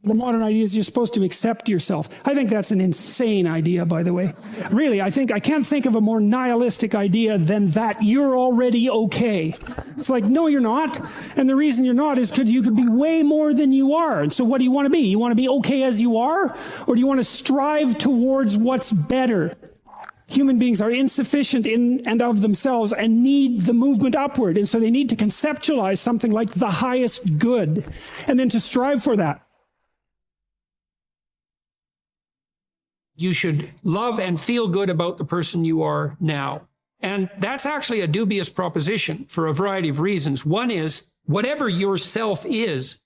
The modern idea is you're supposed to accept yourself. I think that's an insane idea, by the way. Really, I can't think of a more nihilistic idea than that you're already okay. It's like, no, you're not. And the reason you're not is because you could be way more than you are. And so what do you want to be? You want to be okay as you are? Or do you want to strive towards what's better? Human beings are insufficient in and of themselves and need the movement upward. And so they need to conceptualize something like the highest good and then to strive for that. You should love and feel good about the person you are now. And that's actually a dubious proposition for a variety of reasons. One is, whatever yourself is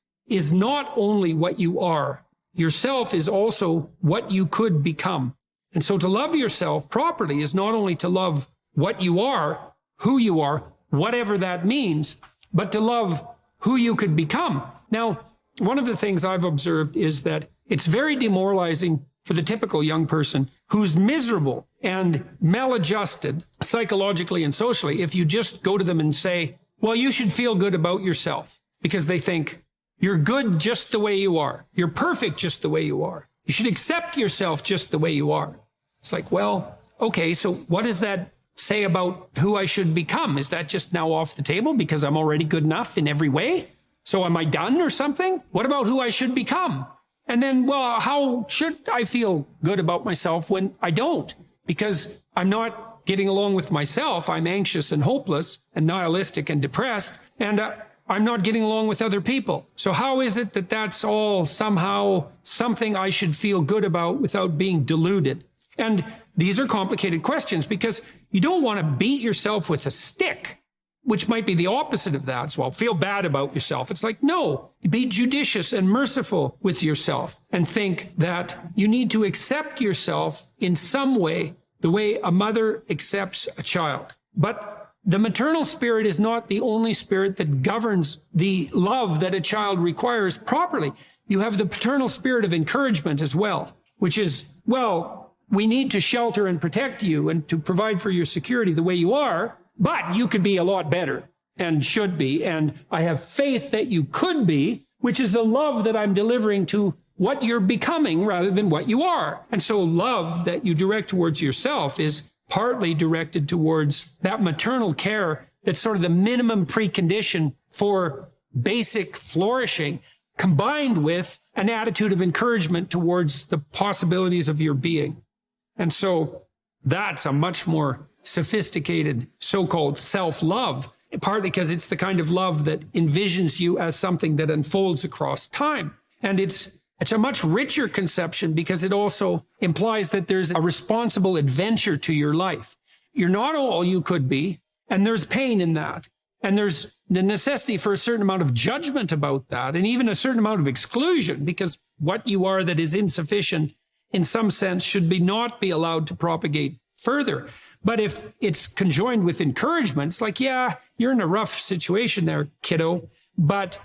not only what you are. Yourself is also what you could become. And so to love yourself properly is not only to love what you are, who you are, whatever that means, but to love who you could become. Now, one of the things I've observed is that it's very demoralizing for the typical young person who's miserable and maladjusted psychologically and socially if you just go to them and say, well, you should feel good about yourself, because they think you're good just the way you are. You're perfect just the way you are. You should accept yourself just the way you are. It's like, well, okay, so what does that say about who I should become? Is that just now off the table because I'm already good enough in every way? So am I done or something? What about who I should become? And then, well, how should I feel good about myself when I don't? Because I'm not getting along with myself. I'm anxious and hopeless and nihilistic and depressed, and I'm not getting along with other people. So how is it that that's all somehow something I should feel good about without being deluded? And these are complicated questions because you don't want to beat yourself with a stick, which might be the opposite of that. So, well, feel bad about yourself. It's like, no, be judicious and merciful with yourself and think that you need to accept yourself in some way, the way a mother accepts a child. But the maternal spirit is not the only spirit that governs the love that a child requires properly. You have the paternal spirit of encouragement as well, which is, well, we need to shelter and protect you and to provide for your security the way you are, but you could be a lot better and should be. And I have faith that you could be, which is the love that I'm delivering to what you're becoming rather than what you are. And so love that you direct towards yourself is partly directed towards that maternal care that's sort of the minimum precondition for basic flourishing, combined with an attitude of encouragement towards the possibilities of your being. And so that's a much more sophisticated so-called self-love, partly because it's the kind of love that envisions you as something that unfolds across time. And it's a much richer conception because it also implies that there's a responsible adventure to your life. You're not all you could be, and there's pain in that. And there's the necessity for a certain amount of judgment about that, and even a certain amount of exclusion, because what you are that is insufficient in some sense should not be allowed to propagate further. But if it's conjoined with encouragement, it's like, yeah, you're in a rough situation there, kiddo, but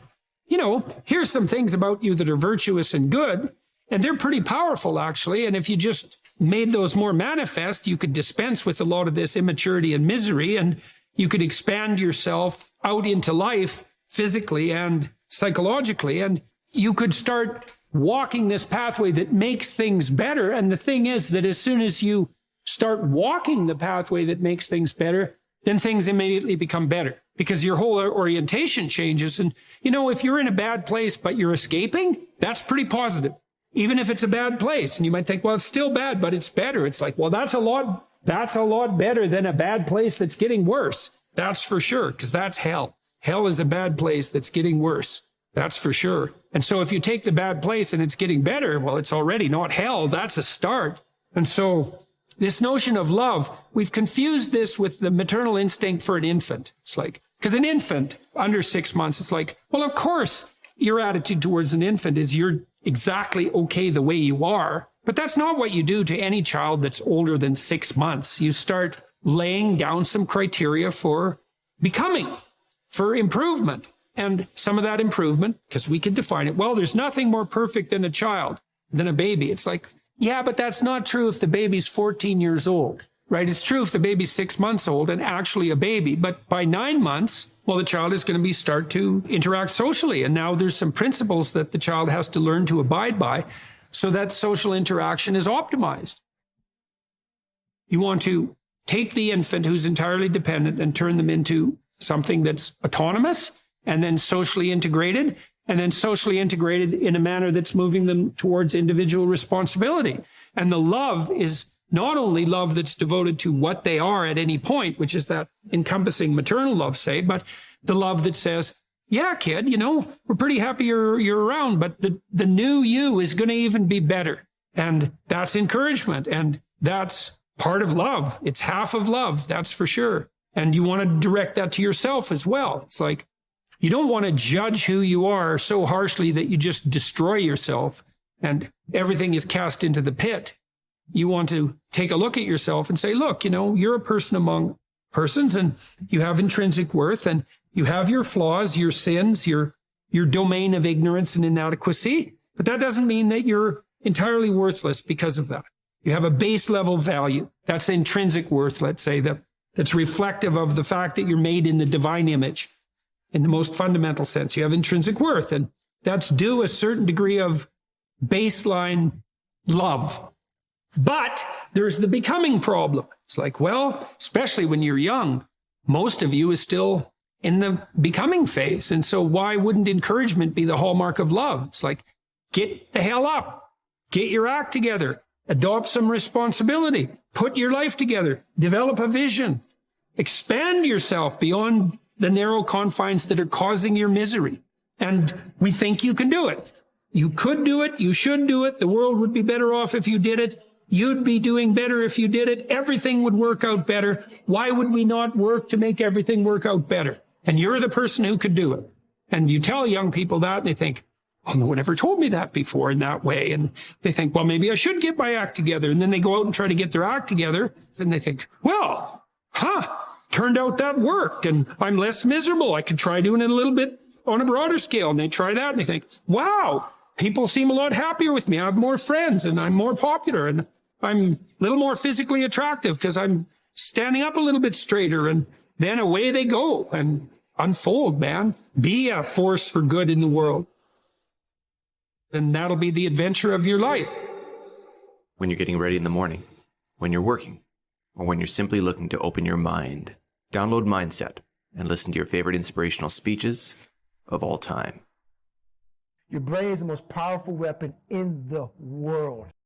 here's some things about you that are virtuous and good, and they're pretty powerful, actually. And if you just made those more manifest, you could dispense with a lot of this immaturity and misery, and you could expand yourself out into life physically and psychologically, and you could start walking this pathway that makes things better. And the thing is that as soon as you start walking the pathway that makes things better, then things immediately become better because your whole orientation changes. And, if you're in a bad place, but you're escaping, that's pretty positive, even if it's a bad place. And you might think, well, it's still bad, but it's better. It's like, well, that's a lot better than a bad place that's getting worse. That's for sure, because that's hell. Hell is a bad place that's getting worse. That's for sure. And so if you take the bad place and it's getting better, well, it's already not hell. That's a start. And so this notion of love, we've confused this with the maternal instinct for an infant. It's like, because an infant under 6 months, it's like, well, of course, your attitude towards an infant is you're exactly okay the way you are. But that's not what you do to any child that's older than 6 months. You start laying down some criteria for becoming, for improvement. And some of that improvement, because we can define it, well, there's nothing more perfect than a child, than a baby. It's like, yeah, but that's not true if the baby's 14 years old, right? It's true if the baby's 6 months old and actually a baby. But by 9 months, Well, the child is going to start to interact socially. And now there's some principles that the child has to learn to abide by so that social interaction is optimized. You want to take the infant who's entirely dependent and turn them into something that's autonomous and then socially integrated, and then socially integrated in a manner that's moving them towards individual responsibility. And the love is not only love that's devoted to what they are at any point, which is that encompassing maternal love, say, but the love that says, yeah, kid, we're pretty happy you're around, but the new you is going to even be better. And that's encouragement. And that's part of love. It's half of love, that's for sure. And you want to direct that to yourself as well. It's like, you don't want to judge who you are so harshly that you just destroy yourself and everything is cast into the pit. You want to take a look at yourself and say, look, you're a person among persons and you have intrinsic worth and you have your flaws, your sins, your domain of ignorance and inadequacy. But that doesn't mean that you're entirely worthless because of that. You have a base level value. That's intrinsic worth, let's say, that's reflective of the fact that you're made in the divine image in the most fundamental sense. You have intrinsic worth, and that's due a certain degree of baseline love. But there's the becoming problem. It's like, well, especially when you're young, most of you is still in the becoming phase. And so why wouldn't encouragement be the hallmark of love? It's like, get the hell up, get your act together, adopt some responsibility, put your life together, develop a vision, expand yourself beyond the narrow confines that are causing your misery. And we think you can do it. You could do it. You should do it. The world would be better off if you did it. You'd be doing better if you did it. Everything would work out better. Why would we not work to make everything work out better? And you're the person who could do it. And you tell young people that, and they think, oh, no one ever told me that before in that way. And they think, well, maybe I should get my act together. And then they go out and try to get their act together. And they think, well, turned out that worked. And I'm less miserable. I could try doing it a little bit on a broader scale. And they try that and they think, wow, people seem a lot happier with me. I have more friends and I'm more popular and I'm a little more physically attractive because I'm standing up a little bit straighter. And then away they go and unfold, man. Be a force for good in the world. And that'll be the adventure of your life. When you're getting ready in the morning, when you're working, or when you're simply looking to open your mind, download Mindset and listen to your favorite inspirational speeches of all time. Your brain is the most powerful weapon in the world.